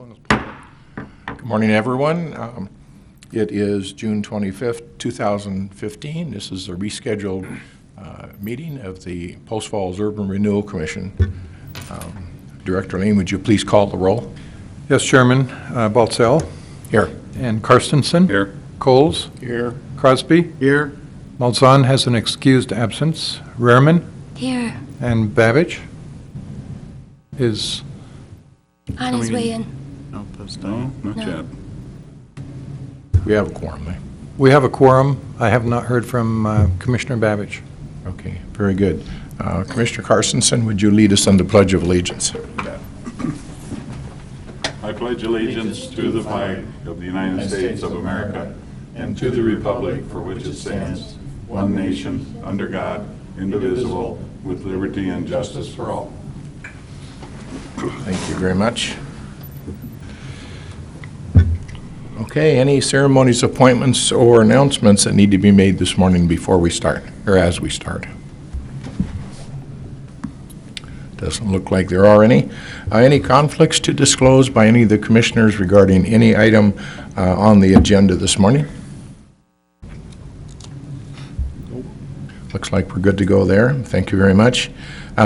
Good morning, everyone. It is June 25th, 2015. This is a rescheduled meeting of the Post Falls Urban Renewal Commission. Director Lane, would you please call the roll? Yes, Chairman. Baltzell. Here. And Carstensen. Here. Coles. Here. Crosby. Here. Malzahn has an excused absence. Rehrman. Here. And Babich is On his way in. No, not No. yet. We have a quorum, eh? We have a quorum. I have not heard from Commissioner Babich. Okay, very good. Commissioner Carstensen, would you lead us on the Pledge of Allegiance? I pledge allegiance to the flag of the United States of America and to the republic for which it stands, one nation, under God, indivisible, with liberty and justice for all. Thank you very much. Okay, any ceremonies, appointments, or announcements that need to be made this morning before we start, or as we start? Doesn't look like there are any. Any conflicts to disclose by any of the commissioners regarding any item on the agenda this morning? Looks like we're good to go there. Thank you very much.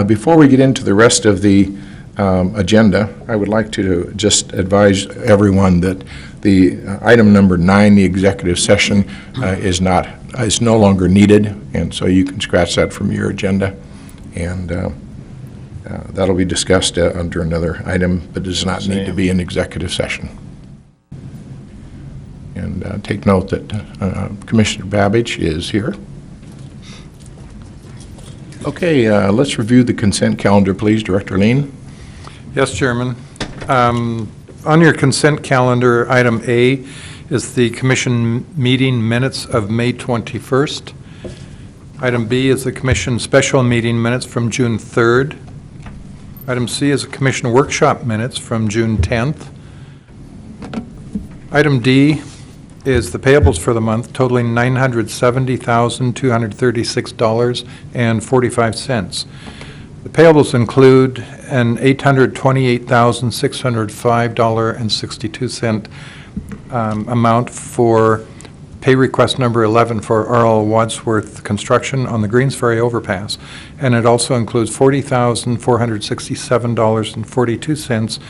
Before we get into the rest of the agenda, I would like to just advise everyone that the item number 9, the executive session, is no longer needed, and so you can scratch that from your agenda, and that'll be discussed under another item, but does not need to be an executive session. And take note that Commissioner Babich is here. Okay, let's review the consent calendar, please. Director Lean. Yes, Chairman. On your consent calendar, item A is the commission meeting minutes of May 21st. Item B is the commission special meeting minutes from June 3rd. Item C is the commission workshop minutes from June 10th. Item D is the payables for the month totaling $970,236.45. The payables include an $828,605.62 amount for pay request number 11 for R.L. Wadsworth Construction on the Greensferry Overpass, and it also includes $40,467.42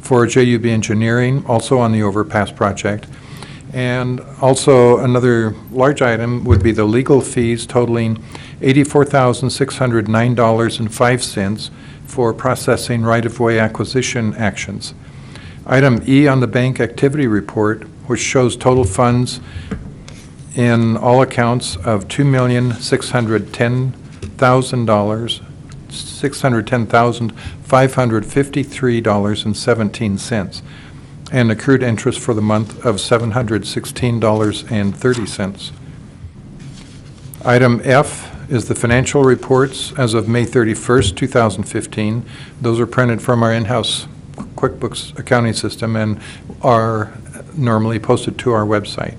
for JUB Engineering, also on the Overpass project. And also another large item would be the legal fees totaling $84,609.05 for processing right-of-way acquisition actions. Item E on the bank activity report, which shows total funds in all accounts of $2,610,553.17, and accrued interest for the month of $716.30. Item F is the financial reports as of May 31st, 2015. Those are printed from our in-house QuickBooks accounting system and are normally posted to our website.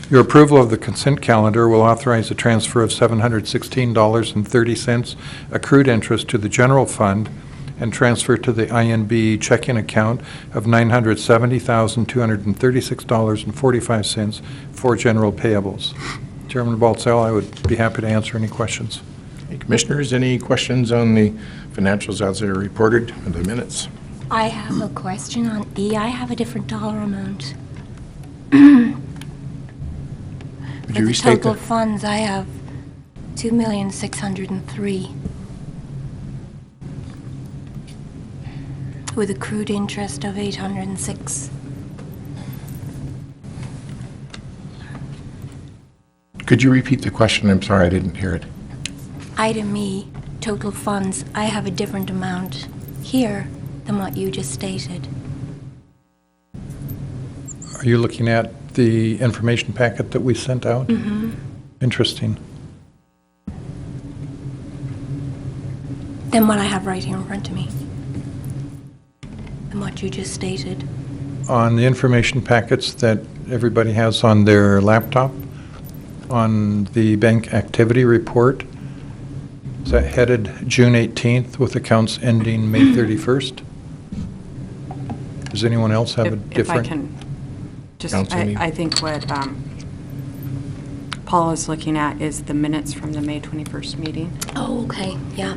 Your approval of the consent calendar will authorize a transfer of $716.30 accrued interest to the general fund and transfer to the INB checking account of $970,236.45 for general payables. Chairman Baltzell, I would be happy to answer any questions. Hey, Commissioners, any questions on the financials as they're reported in the minutes? I have a question on E. I have a different dollar amount. Would For you the restate total that? funds, I have $2,603,000 with accrued interest of $806. Could you repeat the question? I'm sorry, I didn't hear it. Item E, total funds, I have a different amount here than what you just stated. Are you looking at the information packet that we sent out? Mm-hmm. Interesting. Than what I have right here in front of me. Than what you just stated. On the information packets that everybody has on their laptop, on the bank activity report, is that headed June 18th with accounts ending May 31st? Is Does anyone else have a If I different? can, just, Councilman? I think what Paul is looking at is the minutes from the May 21st meeting, Oh, okay, yeah.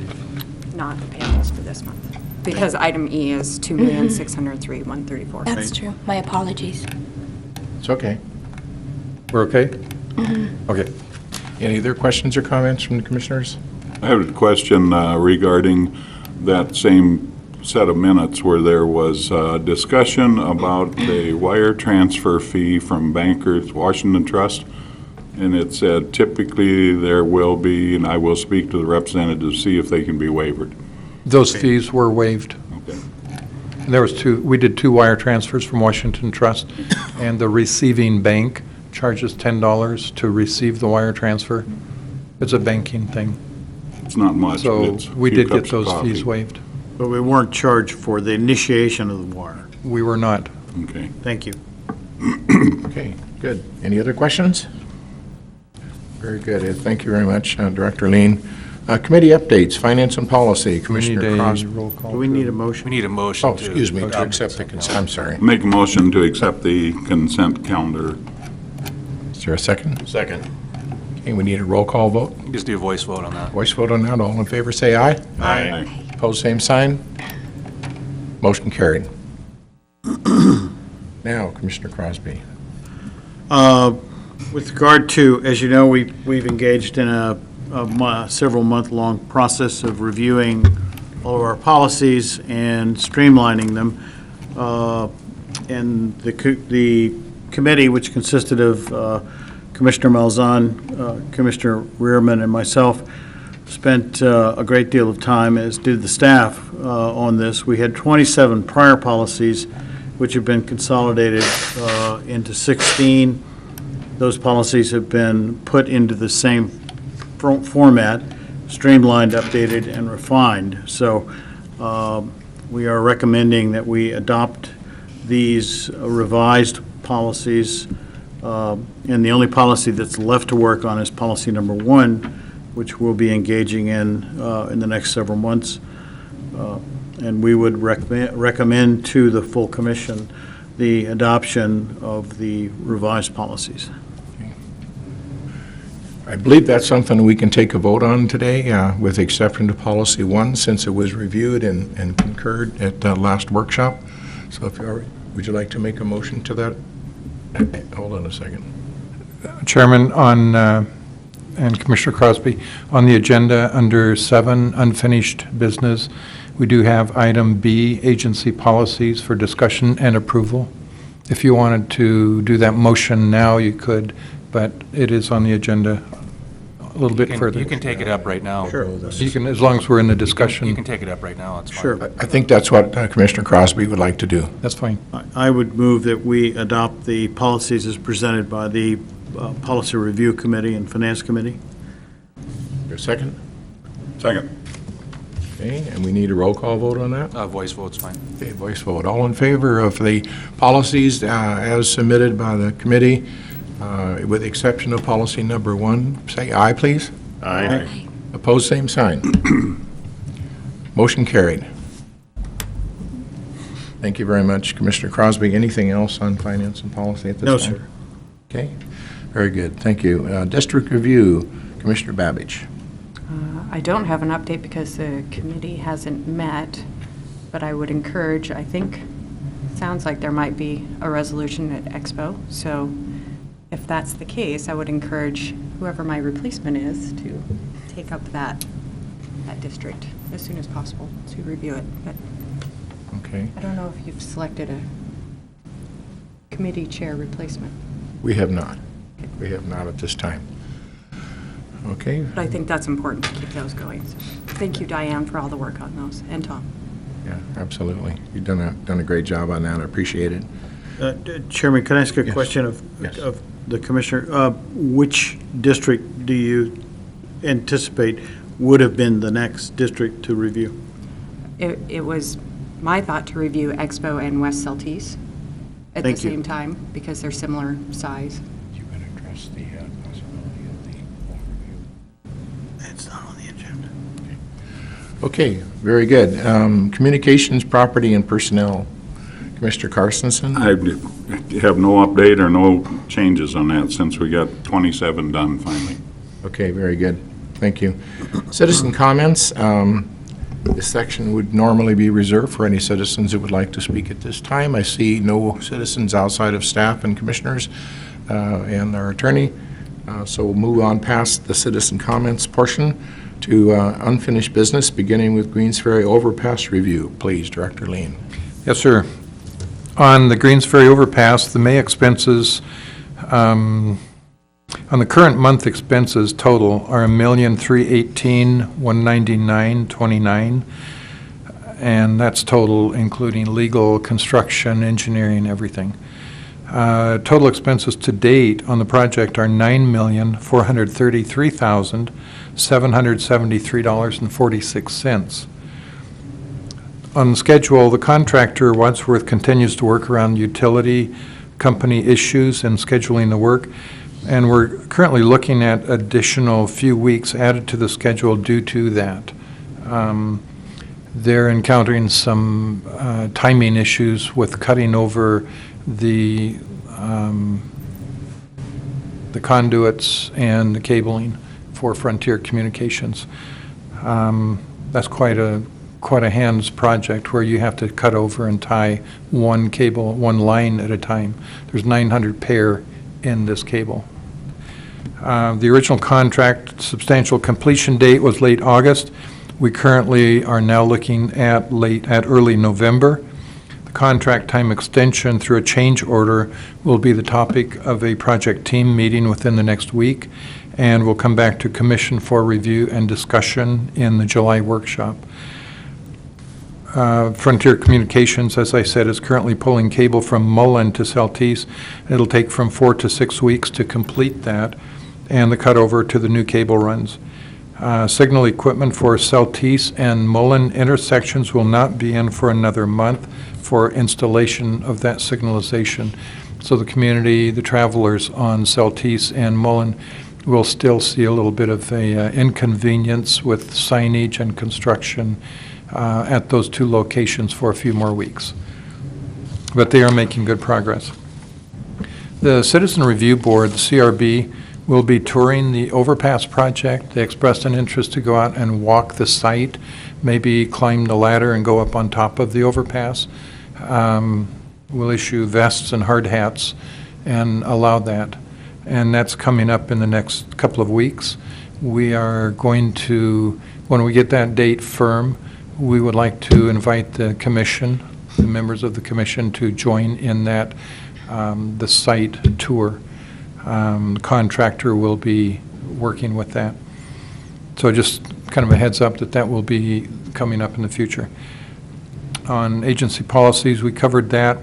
not the payables for this month. Because item E is $2,603,134. That's true. My apologies. It's okay. We're okay? Okay. Any other questions or comments from the commissioners? I have a question regarding that same set of minutes where there was discussion about the wire transfer fee from Bankers Washington Trust. And it said typically there will be, and I will speak to the representative to see if they can be waived. Those fees were waived. Okay. There was we did 2 wire transfers from Washington Trust, and the receiving bank charges $10 to receive the wire transfer. It's a banking thing. It's not much, but So it's a we few did get cups of those fees coffee. waived. But we weren't charged for the initiation of the wire. We were not. Okay. Thank you. Okay, good. Any other questions? Very good. Thank you very much, Director Lean. Committee updates, Finance and Policy, We need Commissioner a Crosby. roll call. Do we need a motion? We need a motion Oh, to... excuse me, to accept the consent, I'm sorry. Make a motion to accept the consent calendar. Is there a second? Second. Okay, we need a roll call vote. Just do a voice vote on that. Voice vote on that. All in favor, say aye. Aye. Opposed, same sign. Motion carried. Now, Commissioner Crosby. With regard to, as you know, we've engaged in a several month-long process of reviewing all of our policies and streamlining them. And the committee, which consisted of Commissioner Malzahn, Commissioner Rearman, and myself, spent a great deal of time, as did the staff, on this. We had 27 prior policies, which have been consolidated into 16. Those policies have been put into the same format, streamlined, updated, and refined. So we are recommending that we adopt these revised policies. And the only policy that's left to work on is policy number 1, which we'll be engaging in the next several months. And we would recommend to the full commission the adoption of the revised policies. I believe that's something we can take a vote on today, with exception to Policy 1, since it was reviewed and concurred at the last workshop. So if you are, would you like to make a motion to that? Hold on a second. Chairman, and Commissioner Crosby, on the agenda under 7, unfinished business, we do have item B, agency policies for discussion and approval. If you wanted to do that motion now, you could, but it is on the agenda a little bit further. You can take it up right now. Sure. You can, as long as we're in the discussion. You can take it up right now, it's fine. Sure. I think that's what Commissioner Crosby would like to do. That's fine. I would move that we adopt the policies as presented by the Policy Review Committee and Finance Committee. Is there a second? Second. Okay, and we need a roll call vote on that? Voice vote's fine. Okay, voice vote. All in favor of the policies as submitted by the committee, with the exception of policy number 1, say aye, please. Aye. Opposed, same sign. Motion carried. Thank you very much, Commissioner Crosby. Anything else on finance and policy at this time? No, sir. Okay, very good. Thank you. District Review, Commissioner Babich. I don't have an update because the committee hasn't met, but I would encourage, I think, sounds like there might be a resolution at Expo. So if that's the case, I would encourage whoever my replacement is to take up that district as soon as possible to review it. But Okay. I don't know if you've selected a committee chair replacement. We have not. We have not at this time. Okay. But I think that's important to keep those going. So thank you, Diane, for all the work on those, and Tom. Yeah, absolutely. You've done a great job on that. I appreciate it. Chairman, can I ask a Yes. question Yes. of the commissioner? Which district do you anticipate would have been the next district to review? It was my thought to review Expo and West Celtice at the Thank you. same time because they're similar size. You can address the possibility of the overview. It's not on the agenda. Okay, very good. Communications, Property, and Personnel, Commissioner Carstensen? I have no update or no changes on that since we got 27 done finally. Okay, very good. Thank you. Citizen comments. This section would normally be reserved for any citizens who would like to speak at this time. I see no citizens outside of staff and commissioners and our attorney. So we'll move on past the citizen comments portion to unfinished business, beginning with Greensferry Overpass review. Please, Director Lean. Yes, sir. On the Greensferry Overpass, the May expenses, on the current month expenses total are $1,318,199.29, and that's total including legal, construction, engineering, everything. Total expenses to date on the project are $9,433,773.46. On schedule, the contractor, Wadsworth, continues to work around utility company issues and scheduling the work, and we're currently looking at additional few weeks added to the schedule due to that. They're encountering some timing issues with cutting over the conduits and the cabling for Frontier Communications. That's quite a hands project where you have to cut over and tie one cable, one line at a time. There's 900 pair in this cable. The original contract substantial completion date was late August. We currently are now looking at early November. The contract time extension through a change order will be the topic of a project team meeting within the next week, and we'll come back to commission for review and discussion in the July workshop. Frontier Communications, as I said, is currently pulling cable from Mullen to Saltese. It'll take from 4 to 6 weeks to complete that, and the cutover to the new cable runs. Signal equipment for Saltese and Mullen intersections will not be in for another month for installation of that signalization. So the community, the travelers on Saltese and Mullen will still see a little bit of a inconvenience with signage and construction at those two locations for a few more weeks. But they are making good progress. The Citizen Review Board, the CRB, will be touring the Overpass project. They expressed an interest to go out and walk the site, maybe climb the ladder and go up on top of the overpass. We'll issue vests and hard hats and allow that. And that's coming up in the next couple of weeks. We are going to, when we get that date firm, we would like to invite the commission, the members of the commission, to join in that, the site tour. The contractor will be working with that. So just kind of a heads up that that will be coming up in the future. On agency policies, we covered that.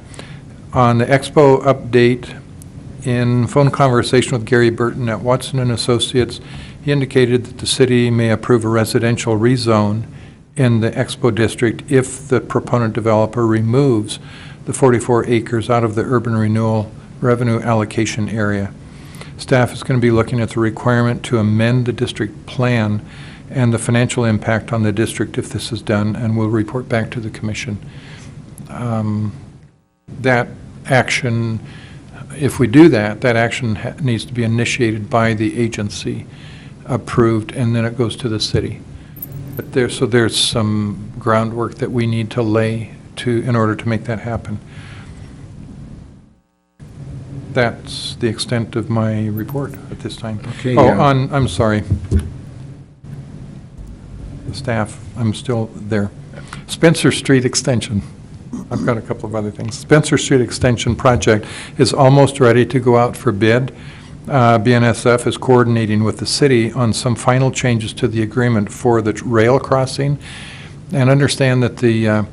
On the Expo update, in phone conversation with Gary Burton at Watson & Associates, he indicated that the city may approve a residential rezone in the Expo district if the proponent developer removes the 44 acres out of the urban renewal revenue allocation area. Staff is going to be looking at the requirement to amend the district plan and the financial impact on the district if this is done, and we'll report back to the commission. That action, if we do that, that action needs to be initiated by the agency, approved, and then it goes to the city. But there's some groundwork that we need to lay in order to make that happen. That's the extent of my report at this time. Okay, I'm sorry. The staff, I'm still there. Spencer Street Extension. I've got a couple of other things. Spencer Street Extension project is almost ready to go out for bid. BNSF is coordinating with the city on some final changes to the agreement for the rail crossing. And understand that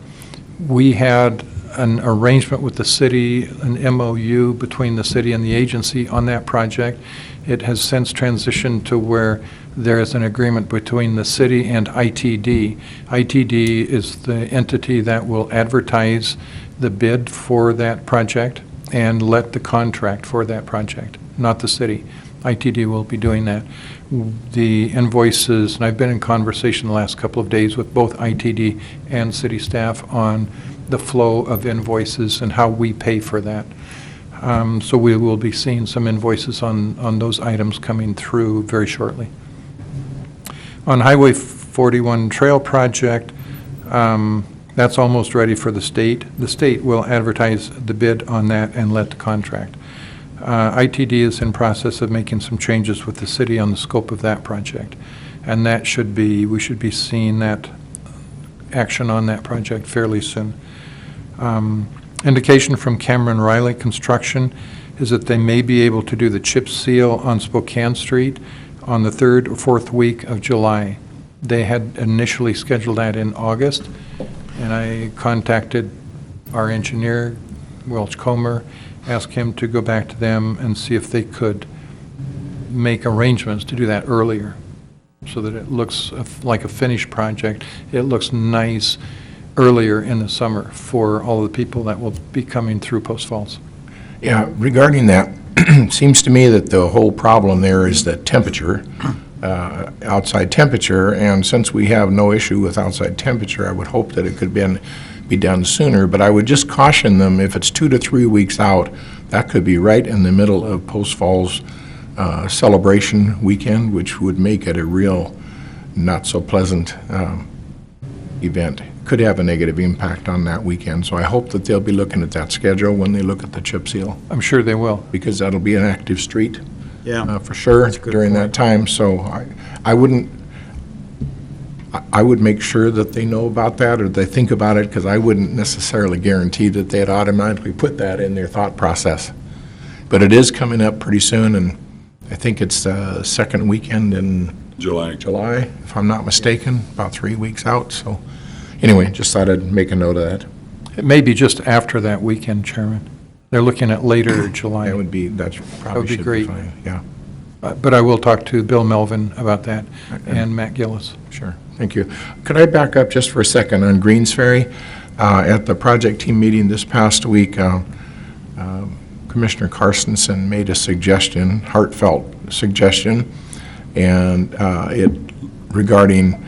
we had an arrangement with the city, an MOU between the city and the agency on that project. It has since transitioned to where there is an agreement between the city and ITD. ITD is the entity that will advertise the bid for that project and let the contract for that project, not the city. ITD will be doing that. The invoices, and I've been in conversation the last couple of days with both ITD and city staff on the flow of invoices and how we pay for that. So we will be seeing some invoices on those items coming through very shortly. On Highway 41 Trail Project, that's almost ready for the state. The state will advertise the bid on that and let the contract. ITD is in process of making some changes with the city on the scope of that project. And that we should be seeing that action on that project fairly soon. Indication from Cameron Riley Construction is that they may be able to do the chip seal on Spokane Street on the 3rd or 4th week of July. They had initially scheduled that in August, and I contacted our engineer, Welch Comer, asked him to go back to them and see if they could make arrangements to do that earlier so that it looks like a finished project. It looks nice earlier in the summer for all the people that will be coming through Post Falls. Yeah, regarding that, it seems to me that the whole problem there is that temperature, outside temperature, and since we have no issue with outside temperature, I would hope that it could be done sooner, but I would just caution them, if it's 2 to 3 weeks out, that could be right in the middle of Post Falls celebration weekend, which would make it a real not-so-pleasant event. Could have a negative impact on that weekend, so I hope that they'll be looking at that schedule when they look at the chip seal, I'm sure they will. because that'll be an active street Yeah. for sure That's a good during that point. time, so I would make sure that they know about that, or they think about it, because I wouldn't necessarily guarantee that they'd automatically put that in their thought process. But it is coming up pretty soon, and I think it's the second weekend in July. July, if I'm not mistaken, about 3 weeks out, so anyway, just thought I'd make a note of that. It may be just after that weekend, Chairman. They're looking at later July. That's probably be should be great. fine, yeah, But I will talk to Bill Melvin about that and Matt Gillis. sure, thank you. Could I back up just for a second on Greensferry? At the project team meeting this past week, Commissioner Carstensen made a suggestion, heartfelt suggestion, and regarding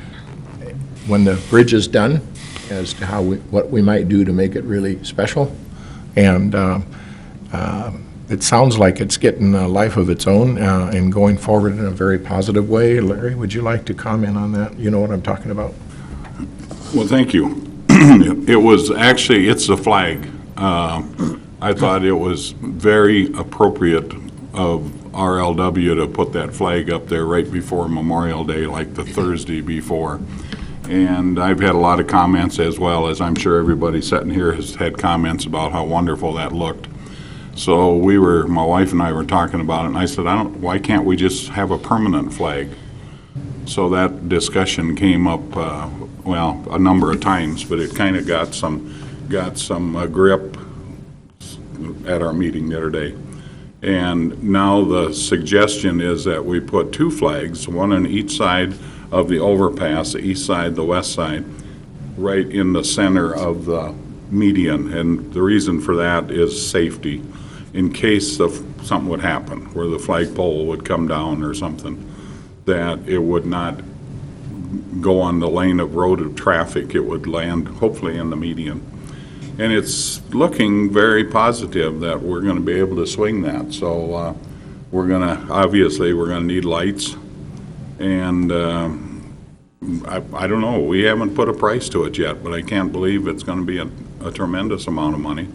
when the bridge is done, as to what we might do to make it really special. And it sounds like it's getting a life of its own and going forward in a very positive way. Larry, would you like to comment on that? You know what I'm talking about? Well, thank you. It was actually, it's the flag. I thought it was very appropriate of RLW to put that flag up there right before Memorial Day, like the Thursday before. And I've had a lot of comments, as well as I'm sure everybody sitting here has had comments about how wonderful that looked. So my wife and I were talking about it, and I said, why can't we just have a permanent flag? So that discussion came up, well, a number of times, but it kind of got some grip at our meeting the other day. And now the suggestion is that we put 2 flags, one on each side of the overpass, the east side, the west side, right in the center of the median. And the reason for that is safety, in case something would happen, where the flagpole would come down or something, that it would not go on the lane of road of traffic. It would land hopefully in the median. And it's looking very positive that we're going to be able to swing that. So obviously we're going to need lights. And I don't know, we haven't put a price to it yet, but I can't believe it's going to be a tremendous amount of money.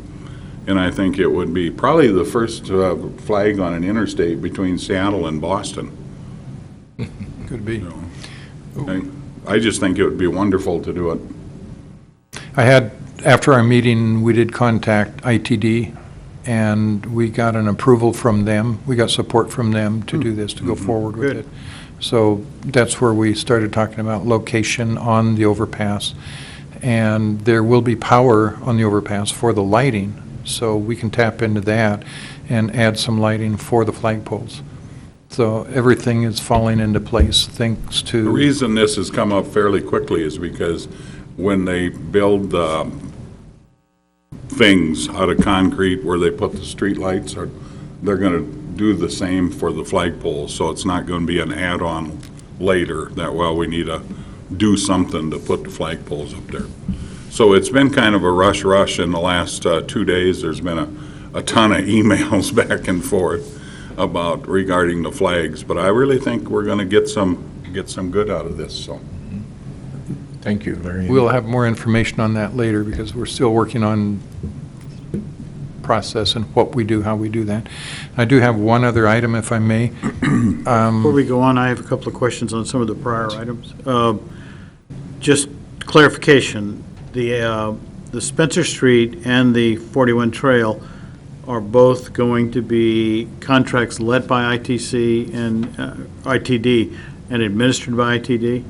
And I think it would be probably the first flag on an interstate between Seattle and Boston. Could be. I just think it would be wonderful to do it. After our meeting, we did contact ITD, and we got an approval from them. We got support from them to do this, to go forward with Good. it. So that's where we started talking about location on the overpass. And there will be power on the overpass for the lighting, so we can tap into that and add some lighting for the flagpoles. So everything is falling into place thanks to... The reason this has come up fairly quickly is because when they build the things out of concrete where they put the street lights, they're going to do the same for the flagpoles, so it's not going to be an add-on later that, well, we need to do something to put the flagpoles up there. So it's been kind of a rush in the last 2 days. There's been a ton of emails back and forth about regarding the flags, but I really think we're going to get some good out of this, so. Thank you, Larry. We'll have more information on that later because we're still working on process and what we do, how we do that. I do have one other item, if I may. Before we go on, I have a couple of questions on some of the prior items. Just clarification, the Spencer Street and the 41 Trail are both going to be contracts led by ITC and ITD and administered by ITD?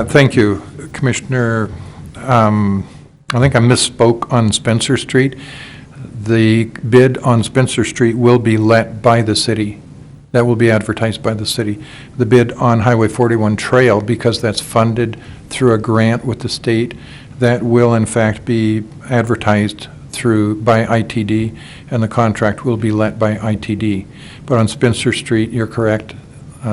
Thank you, Commissioner. I think I misspoke on Spencer Street. The bid on Spencer Street will be let by the city. That will be advertised by the city. The bid on Highway 41 Trail, because that's funded through a grant with the state, that will in fact be advertised by ITD, and the contract will be let by ITD. But on Spencer Street, you're correct.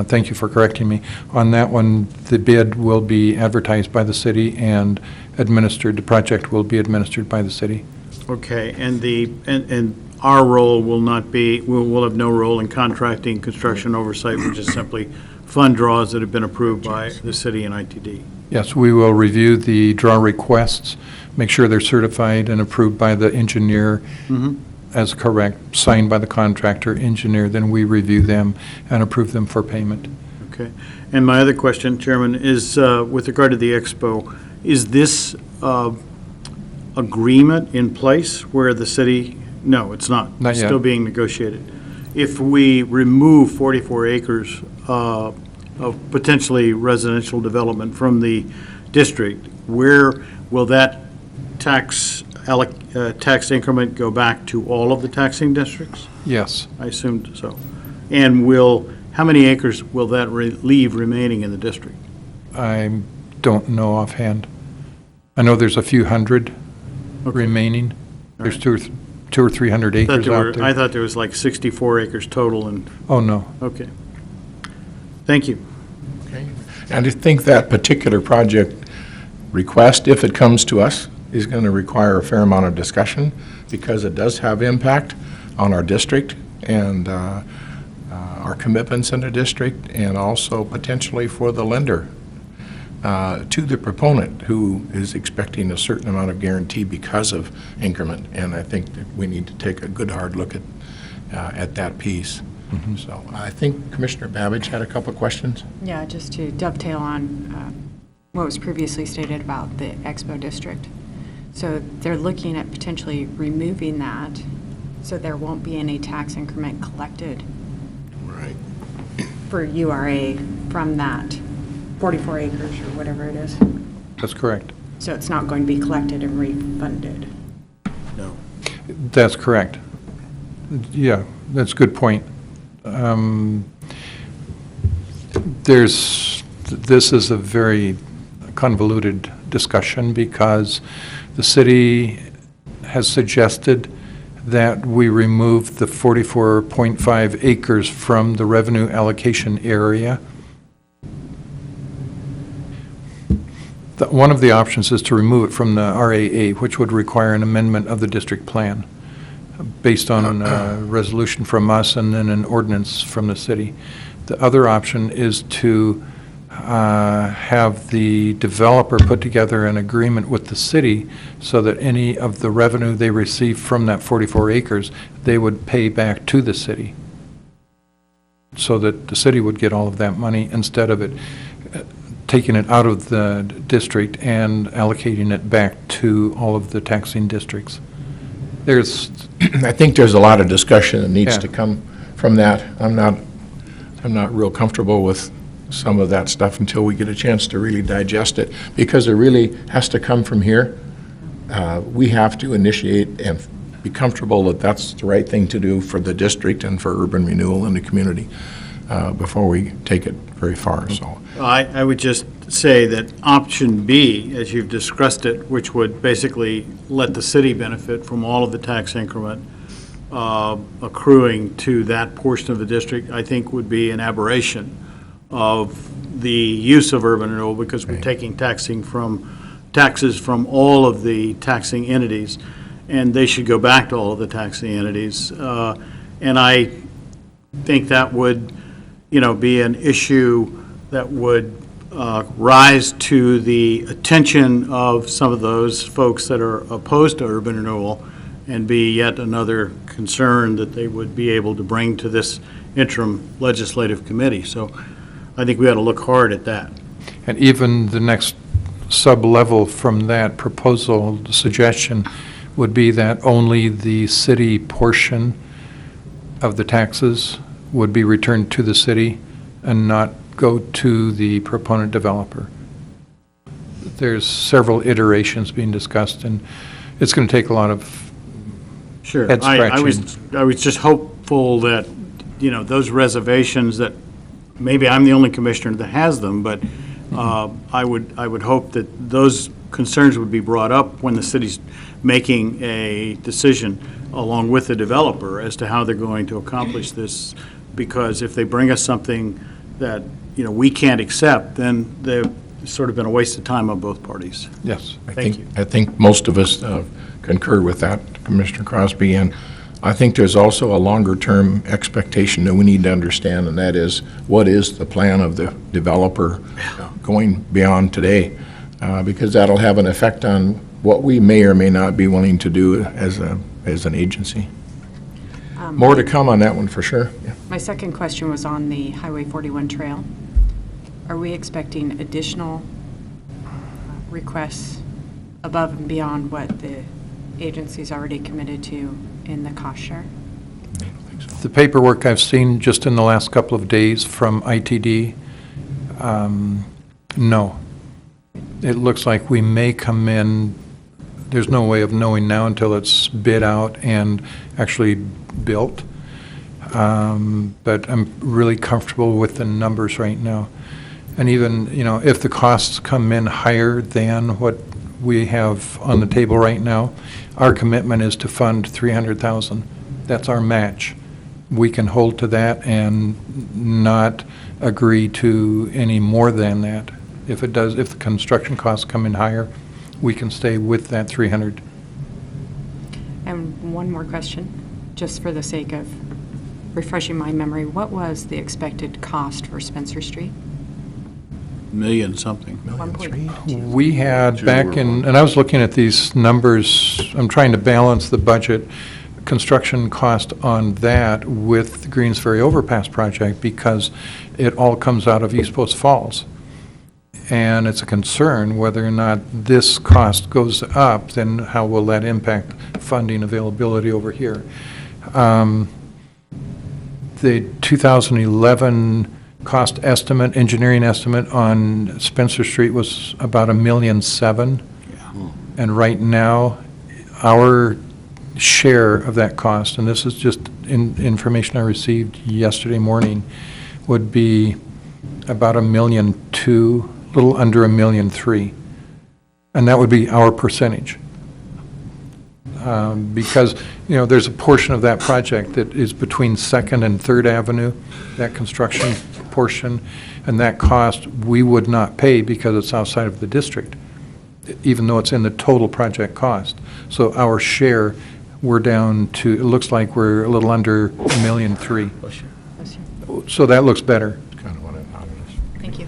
Thank you for correcting me. On that one, the bid will be advertised by the city and administered, the project will be administered by the city. Okay, and our role will not be, we'll have no role in contracting, construction oversight, which is simply fund draws that have been approved by the city and ITD. Yes, we will review the draw requests, make sure they're certified and approved by the engineer as correct, signed by the contractor engineer, then we review them and approve them for payment. Okay. And my other question, Chairman, is with regard to the Expo, is this agreement in place where the city, no, it's not. Not It's yet. still being negotiated. If we remove 44 acres of potentially residential development from the district, where will that tax increment go back to all of the taxing districts? Yes. I assumed so. And how many acres will that leave remaining in the district? I don't know offhand. I know there's a few hundred remaining. There's 200 or 300 acres out there. I thought there was like 64 acres total, and, Oh, no. okay. Thank you. Okay. And I think that particular project request, if it comes to us, is going to require a fair amount of discussion because it does have impact on our district and our commitments in the district, and also potentially for the lender to the proponent who is expecting a certain amount of guarantee because of increment. And I think that we need to take a good hard look at that piece. So I think Commissioner Babich had a couple of questions. Yeah, just to dovetail on what was previously stated about the Expo district. So they're looking at potentially removing that, so there won't be any tax increment collected Right. for URA from that 44 acres or whatever it is. That's correct. So it's not going to be collected and refunded. No. That's correct. Yeah, that's a good point. This is a very convoluted discussion because the city has suggested that we remove the 44.5 acres from the revenue allocation area. One of the options is to remove it from the RAA, which would require an amendment of the district plan based on a resolution from us and then an ordinance from the city. The other option is to have the developer put together an agreement with the city so that any of the revenue they receive from that 44 acres, they would pay back to the city. So that the city would get all of that money instead of it taking it out of the district and allocating it back to all of the taxing districts. I think there's a lot of discussion that needs Yeah. to come from that. I'm not real comfortable with some of that stuff until we get a chance to really digest it, because it really has to come from here. We have to initiate and be comfortable that that's the right thing to do for the district and for urban renewal in the community before we take it very far, so. I would just say that option B, as you've discussed it, which would basically let the city benefit from all of the tax increment accruing to that portion of the district, I think would be an aberration of the use of urban renewal because we're Right. taking taxes from all of the taxing entities, and they should go back to all of the taxing entities. And I think that would, be an issue that would rise to the attention of some of those folks that are opposed to urban renewal, and be yet another concern that they would be able to bring to this interim legislative committee. So I think we ought to look hard at that. And even the next sub-level from that proposal, the suggestion would be that only the city portion of the taxes would be returned to the city and not go to the proponent developer. There's several iterations being discussed, and it's going to take a lot of Sure. head I was scratching. just hopeful that, those reservations that, maybe I'm the only commissioner that has them, but I would hope that those concerns would be brought up when the city's making a decision along with the developer as to how they're going to accomplish this, because if they bring us something that, we can't accept, then they've sort of been a waste of time on both parties. Yes. Thank you. I think most of us concur with that, Commissioner Crosby, and I think there's also a longer-term expectation that we need to understand, and that is, what is the plan of the developer going beyond today? Because that'll have an effect on what we may or may not be willing to do as an agency. More to come on that one, for sure. Yeah. My second question was on the Highway 41 trail. Are we expecting additional requests above and beyond what the agency's already committed to in the cost share? The paperwork I've seen just in the last couple of days from ITD, no. It looks like we may come in, there's no way of knowing now until it's bid out and actually built. But I'm really comfortable with the numbers right now. And even, if the costs come in higher than what we have on the table right now, our commitment is to fund $300,000. That's our match. We can hold to that and not agree to any more than that. If the construction costs come in higher, we can stay with that 300. And one more question, just for the sake of refreshing my memory. What was the expected cost for Spencer Street? Million something. 1.2. We had back in, and I was looking at these numbers, I'm trying to balance the budget, construction cost on that with the Greensferry Overpass project, because it all comes out of East Post Falls. And it's a concern whether or not this cost goes up, then how will that impact funding availability over here? The 2011 cost estimate, engineering estimate on Spencer Street was about $1.7 million. And right now, our share of that cost, and this is just information I received yesterday morning, would be about $1.2 million, a little under $1.3 million. And that would be our percentage. Because, there's a portion of that project that is between 2nd and 3rd Avenue, that construction portion, and that cost we would not pay because it's outside of the district, even though it's in the total project cost. So our share, we're down to, it looks like we're a little under $1.3 million. So that looks better. Kind of what I thought it was. Thank you.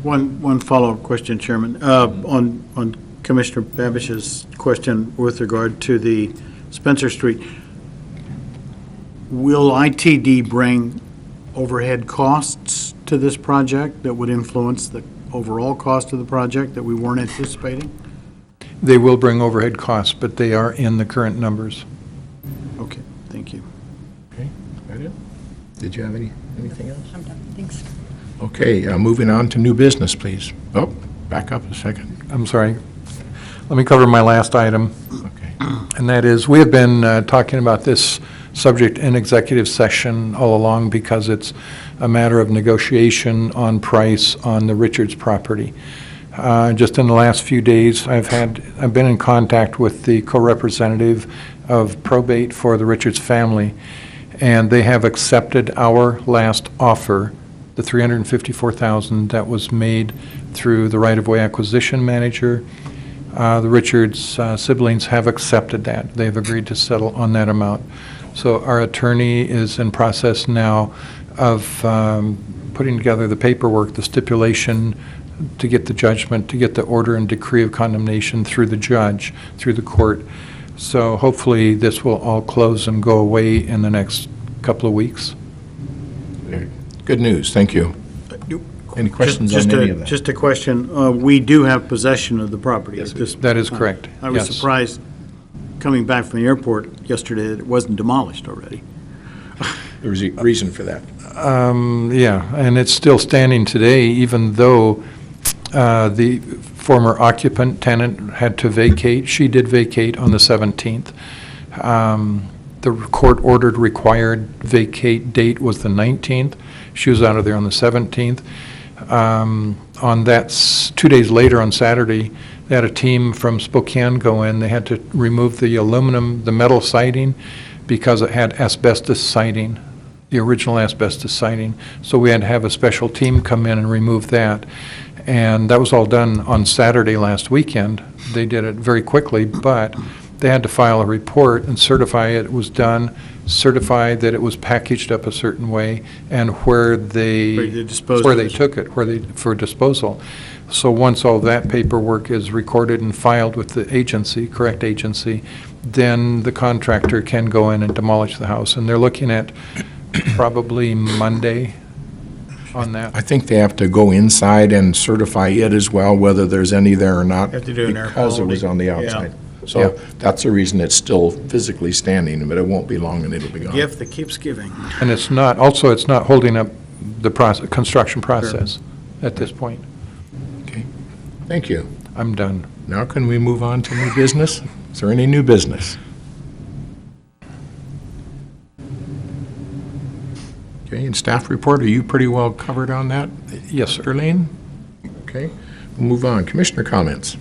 One follow-up question, Chairman. On Commissioner Babich's question with regard to the Spencer Street, will ITD bring overhead costs to this project that would influence the overall cost of the project that we weren't anticipating? They will bring overhead costs, but they are in the current numbers. Okay, thank you. Okay, that it? Did you have anything else? I'm done, thanks. Okay, moving on to new business, please. Oh, back up a second. I'm sorry. Let me cover my last item. Okay. And that is, we have been talking about this subject in executive session all along because it's a matter of negotiation on price on the Richards property. Just in the last few days, I've been in contact with the co-representative of probate for the Richards family, and they have accepted our last offer the $354,000 that was made through the right-of-way acquisition manager. The Richards siblings have accepted that. They've agreed to settle on that amount. So our attorney is in process now of putting together the paperwork, the stipulation, to get the judgment, to get the order and decree of condemnation through the judge, through the court. So hopefully this will all close and go away in the next couple of weeks. Good news, thank you. Any questions on any of that? Just a question. We do have possession of the property. Yes, at this That is time. correct, I was yes. surprised, coming back from the airport yesterday, that it wasn't demolished already. There was a reason for that. Yeah, and it's still standing today, even though the former occupant tenant had to vacate. She did vacate on the 17th. The court-ordered required vacate date was the 19th. She was out of there on the 17th. On that, 2 days later, on Saturday, they had a team from Spokane go in. They had to remove the aluminum, the metal siding, because it had asbestos siding, the original asbestos siding. So we had to have a special team come in and remove that. And that was all done on Saturday last weekend. They did it very quickly, but they had to file a report and certify it was done, certify that it was packaged up a certain way, and where they took it, for disposal. So once all that paperwork is recorded and filed with the agency, correct agency, then the contractor can go in and demolish the house. And they're looking at probably Monday on that. I think they have to go inside and certify it as well, whether there's any there or not. Have to do an air because it was on the quality. outside. Yeah. So that's the reason it's still physically standing, but it won't be long and it'll be gone. Gift that keeps giving. And it's not holding up the construction process at this point. Okay. Thank you. I'm done. Now can we move on to new business? Is there any new business? Okay, and staff report, are you pretty well covered on that, Yes, sir. Erlene? Okay, we'll move on. Commissioner comments?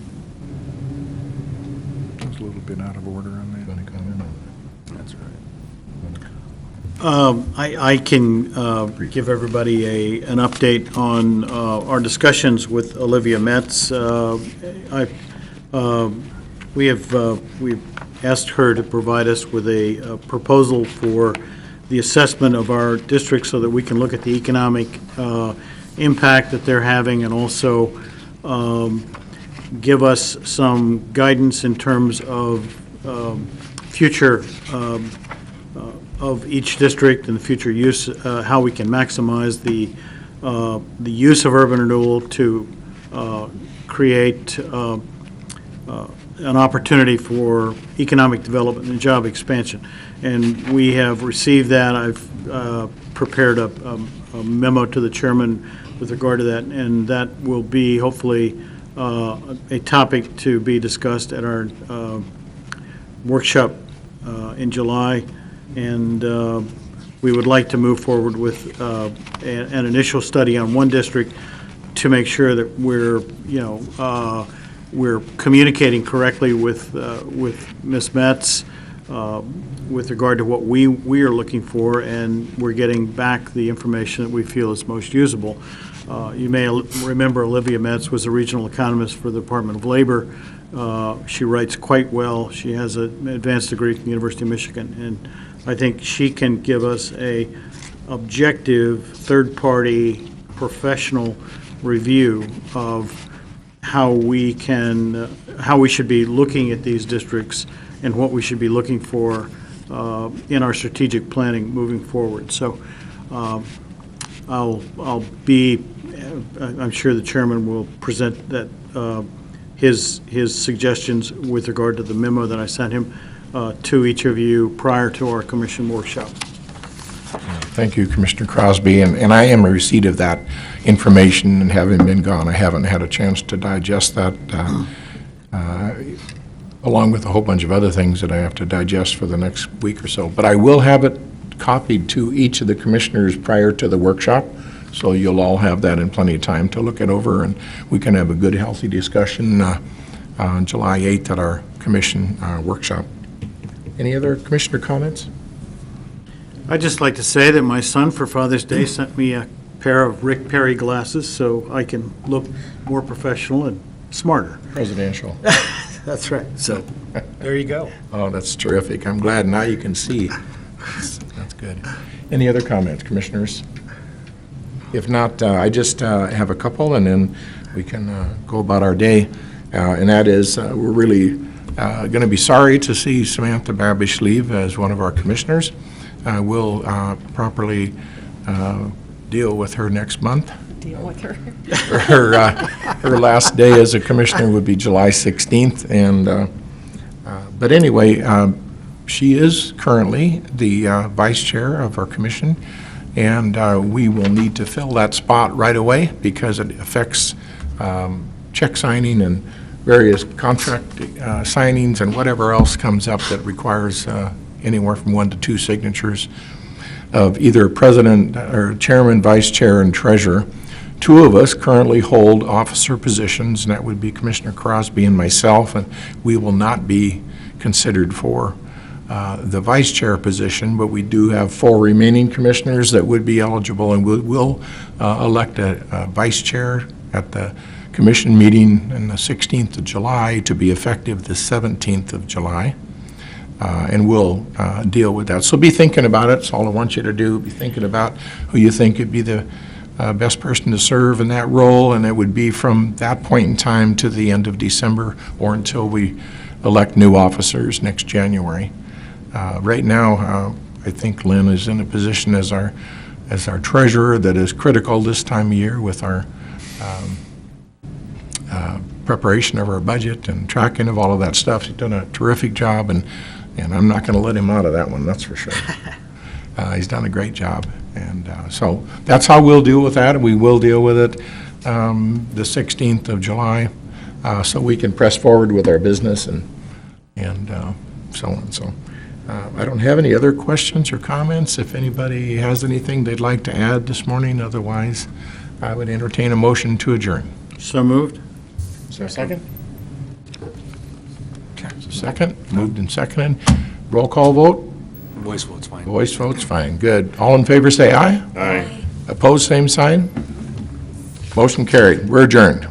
I was a little bit out of order on that. Want to comment on That's right. I can give everybody an update on our discussions with Olivia Metz. We've asked her to provide us with a proposal for the assessment of our district so that we can lock at the economic impact that they're having, and also give us some guidance in terms of future of each district and the future use, how we can maximize the use of urban renewal to create an opportunity for economic development and job expansion. And we have received that. I've prepared a memo to the chairman with regard to that, and that will be hopefully a topic to be discussed at our workshop in July. And we would like to move forward with an initial study on one district to make sure that we're communicating correctly with Ms. Metz with regard to what we are looking for, and we're getting back the information that we feel is most usable. You may remember Olivia Metz was a regional economist for the Department of Labor. She writes quite well. She has an advanced degree from the University of Michigan, and I think she can give us a objective, third-party, professional review of how we should be looking at these districts and what we should be looking for in our strategic planning moving forward. So I'm sure the chairman will present that his suggestions with regard to the memo that I sent him to each of you prior to our commission workshop. Thank you, Commissioner Crosby, and I am in receipt of that information, and having been gone, I haven't had a chance to digest that, along with a whole bunch of other things that I have to digest for the next week or so. But I will have it copied to each of the commissioners prior to the workshop, so you'll all have that in plenty of time to look it over, and we can have a good, healthy discussion on July 8th at our commission workshop. Any other commissioner comments? I'd just like to say that my son for Father's Day sent me a pair of Rick Perry glasses so I can look more professional and smarter. Presidential. That's right. So, there you go. Oh, that's terrific. I'm glad now you can see. That's good. Any other comments, commissioners? If not, I just have a couple, and then we can go about our day. And that is, we're really going to be sorry to see Samantha Babich leave as one of our commissioners. We'll properly deal with her next month. Deal with her. Her last day as a commissioner would be July 16th, and but anyway, she is currently the vice chair of our commission, and we will need to fill that spot right away because it affects check signing and various contract signings and whatever else comes up that requires anywhere from 1 to 2 signatures of either president or chairman, vice chair, and treasurer. 2 of us currently hold officer positions, and that would be Commissioner Crosby and myself, and we will not be considered for the vice chair position, but we do have 4 remaining commissioners that would be eligible, and we'll elect a vice chair at the commission meeting on the 16th of July to be effective the 17th of July. And we'll deal with that. So be thinking about it. That's all I want you to do. Be thinking about who you think would be the best person to serve in that role, and it would be from that point in time to the end of December or until we elect new officers next January. Right now, I think Lynn is in a position as our treasurer that is critical this time of year with our preparation of our budget and tracking of all of that stuff. He's done a terrific job, and I'm not going to let him out of that one, that's for sure. He's done a great job, and so that's how we'll deal with that, and we will deal with it the 16th of July, so we can press forward with our business and so on. So I don't have any other questions or comments. If anybody has anything they'd like to add this morning, otherwise I would entertain a motion to adjourn. So moved? Is there a second? Second, moved and seconded. Roll call vote? Voice vote's fine. Voice vote's fine, good. All in favor say aye. Aye. Opposed, same sign. Motion carried. We're adjourned.